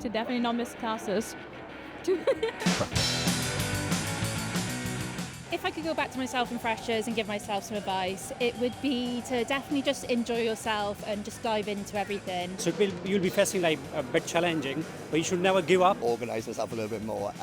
to definitely not miss classes. If I could go back to myself in freshers and give myself some advice, it would be to definitely just enjoy yourself and just dive into everything. So you'll be facing like a bit challenging, but you should never give up. Organise yourself a little bit more,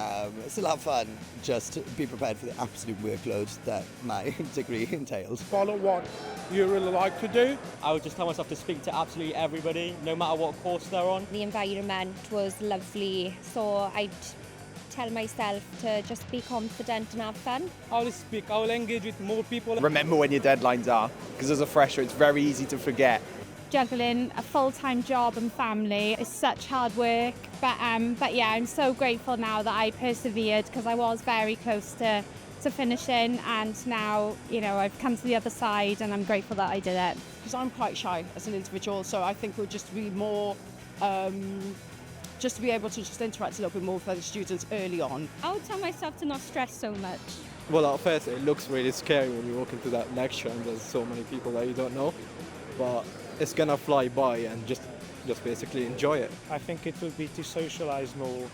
still have fun, just be prepared for the absolute workload that my degree entails. Follow what you really like to do. I would just tell myself to speak to absolutely everybody, no matter what course they're on. The environment was lovely, so I'd tell myself to just be confident and have fun. I'll speak, I'll engage with more people. Remember when your deadlines are, because as a fresher it's very easy to forget. Juggling a full-time job and family is such hard work, but yeah, I'm so grateful now that I persevered, because I was very close to finishing, and now, you know, I've come to the other side and I'm grateful that I did it. Because I'm quite shy as an individual, so I think we'll just be more just to be able to just interact a little bit more with other students early on. I would tell myself to not stress so much. Well, at first it looks really scary when you walk into that lecture and there's so many people that you don't know, but it's gonna fly by and just basically enjoy it. I think it would be to socialise more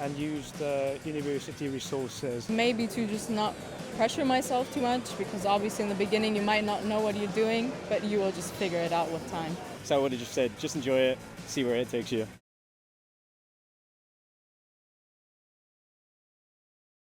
and use the university resources. Maybe to just not pressure myself too much, because obviously in the beginning you might not know what you're doing, but you will just figure it out with time. So I would have just said, just enjoy it, see where it takes you.